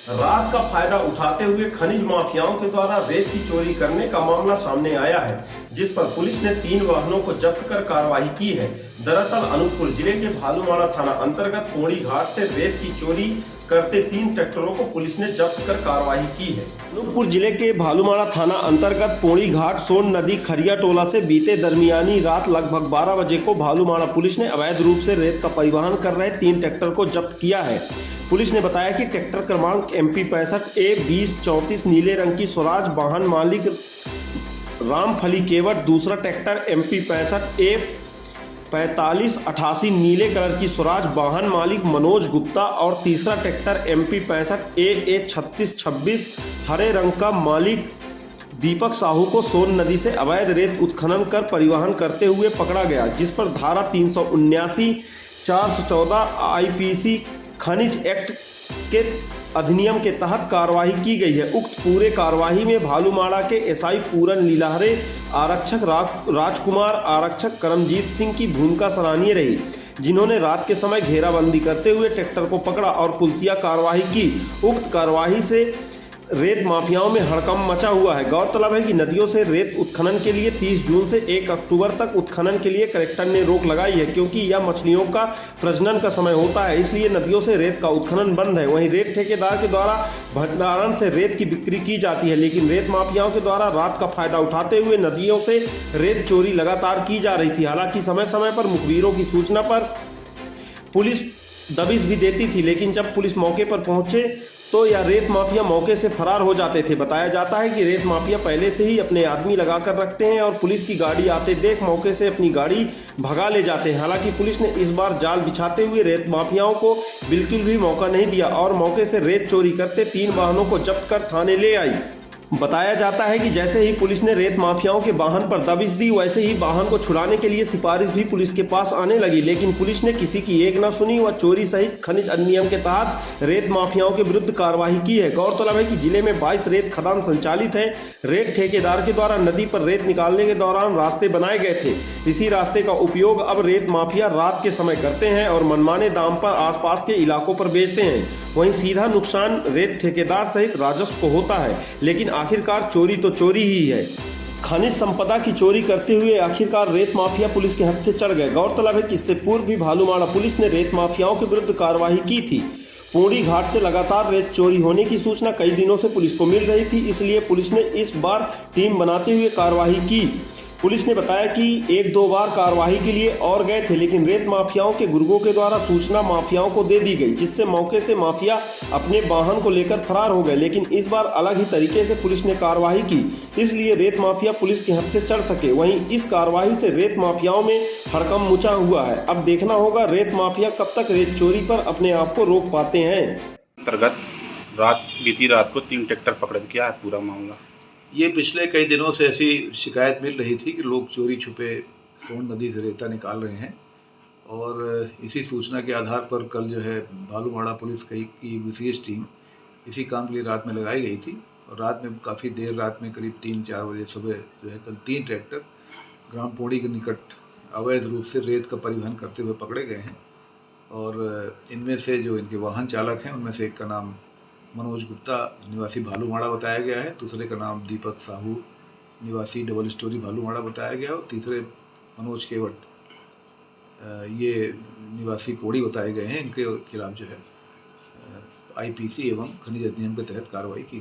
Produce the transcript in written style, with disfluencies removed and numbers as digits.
रात का फायदा उठाते हुए खनिज माफियाओं के द्वारा रेत की चोरी करने का मामला सामने आया है, जिस पर पुलिस ने 3 वाहनों को जब्त कर कार्रवाई की है। दरअसल अनूपपुर जिले के भालूमाड़ा थाना अंतर्गत पोड़ी घाट से रेत की चोरी करते 3 ट्रैक्टरों को पुलिस ने जब्त कर कार्रवाई की है। अनूपपुर जिले के भालूमाड़ा थाना अंतर्गत पोड़ी घाट सोन नदी खरिया टोला से बीते दरमियानी रात लगभग 12 बजे को भालूमाड़ा पुलिस ने अवैध रूप से रेत का परिवहन कर रहे 3 ट्रैक्टर को जब्त किया है। पुलिस ने बताया कि ट्रैक्टर क्रमांक MP 65 A2034 नीले रंग की स्वराज, वाहन मालिक रामफली केवट। दूसरा ट्रैक्टर MP 65 A4588 नीले कलर की स्वराज, वाहन मालिक मनोज गुप्ता। और तीसरा ट्रैक्टर MP 65 AA3626 हरे रंग का, मालिक दीपक साहू को सोन नदी से अवैध रेत उत्खनन कर परिवहन करते हुए पकड़ा गया, जिस पर धारा 379, 414 IPC खनिज एक्ट के अधिनियम के तहत कार्रवाई की गई है। उक्त पूरे कार्रवाई में भालूमाड़ा के SI पूरन लीलाहरे, आरक्षक राजकुमार, आरक्षक करमजीत सिंह की भूमिका सराहनीय रही, जिन्होंने रात के समय घेराबंदी करते हुए ट्रैक्टर को पकड़ा और पुलिसिया कार्रवाई की। उक्त कार्रवाई से रेत माफियाओं में हड़कंप मचा हुआ है। गौरतलब है कि नदियों से रेत उत्खनन के लिए 30 जून से 1 अक्टूबर तक उत्खनन के लिए कलेक्टर ने रोक लगाई है, क्योंकि यह मछलियों का प्रजनन का समय होता है, इसलिए नदियों से रेत का उत्खनन बंद है। वहीं रेत ठेकेदार के द्वारा भंडारण से रेत की बिक्री की जाती है, लेकिन रेत माफियाओं के द्वारा रात का फायदा उठाते हुए नदियों से रेत चोरी लगातार की जा रही थी। हालांकि समय समय पर मुखबिरों की सूचना पर पुलिस दबिश भी देती थी, लेकिन जब पुलिस मौके पर पहुंचे तो यह रेत माफिया मौके से फरार हो जाते थे। बताया जाता है कि रेत माफिया पहले से ही अपने आदमी लगाकर रखते हैं और पुलिस की गाड़ी आते देख मौके से अपनी गाड़ी भगा ले जाते हैं। हालांकि पुलिस ने इस बार जाल बिछाते हुए रेत माफियाओं को बिल्कुल भी मौका नहीं दिया और मौके से रेत चोरी करते 3 वाहनों को जब्त कर थाने ले आई। बताया जाता है कि जैसे ही पुलिस ने रेत माफियाओं के वाहन पर दबिश दी, वैसे ही वाहन को छुड़ाने के लिए सिफारिश भी पुलिस के पास आने लगी, लेकिन पुलिस ने किसी की एक न सुनी व चोरी सहित खनिज अधिनियम के तहत रेत माफियाओं के विरुद्ध कार्रवाई की है। गौरतलब है कि जिले में 22 रेत खदान संचालित है। रेत ठेकेदार के द्वारा नदी पर रेत निकालने के दौरान रास्ते बनाए गए थे। इसी रास्ते का उपयोग अब रेत माफिया रात के समय करते हैं और मनमाने दाम पर आसपास के इलाकों पर बेचते हैं। वहीं सीधा नुकसान रेत ठेकेदार सहित राजस्व को होता है, लेकिन आखिरकार चोरी तो चोरी ही है। खनिज संपदा की चोरी करते हुए आखिरकार रेत माफिया पुलिस के हत्थे चढ़ गए। गौरतलब है कि इससे पूर्व भी भालूमाड़ा पुलिस ने रेत माफियाओं के विरुद्ध कार्रवाई की थी। पोड़ी घाट से लगातार रेत चोरी होने की सूचना कई दिनों से पुलिस को मिल रही थी, इसलिए पुलिस ने इस बार टीम बनाते हुए कार्रवाई की। पुलिस ने बताया कि 1-2 बार कार्रवाई के लिए और गए थे, लेकिन रेत माफियाओं के गुर्गों के द्वारा सूचना माफियाओं को दे दी गई, जिससे मौके से माफिया अपने वाहन को लेकर फरार हो गए। लेकिन इस बार अलग ही तरीके से पुलिस ने कार्रवाई की, इसलिए रेत माफिया पुलिस के हत्थे चढ़ सके। वहीं इस कार्रवाई से रेत माफियाओं में हड़कंप मचा हुआ है। अब देखना होगा रेत माफिया कब तक रेत चोरी पर अपने आप को रोक पाते हैं। अंतर्गत बीती रात को 3 ट्रैक्टर पकड़ के क्या है पूरा मामला? ये पिछले कई दिनों से ऐसी शिकायत मिल रही थी कि लोग चोरी छुपे सोन नदी से रेता निकाल रहे हैं, और इसी सूचना के आधार पर कल जो है भालूमाड़ा पुलिस की विशेष टीम इसी काम के लिए रात में लगाई गई थी। और रात में काफ़ी देर रात में करीब 3-4 बजे सुबह जो है कल 3 ट्रैक्टर ग्राम पोड़ी के निकट अवैध रूप से रेत का परिवहन करते हुए पकड़े गए हैं। और इनमें से जो इनके वाहन चालक हैं, उनमें से एक का नाम मनोज गुप्ता निवासी भालूमाड़ा बताया गया है, दूसरे का नाम दीपक साहू निवासी डबल स्टोरी भालूमाड़ा बताया गया और तीसरे मनोज केवट ये निवासी पोड़ी बताए गए हैं। इनके खिलाफ जो है IPC एवं खनिज अधिनियम के तहत कार्रवाई की गई।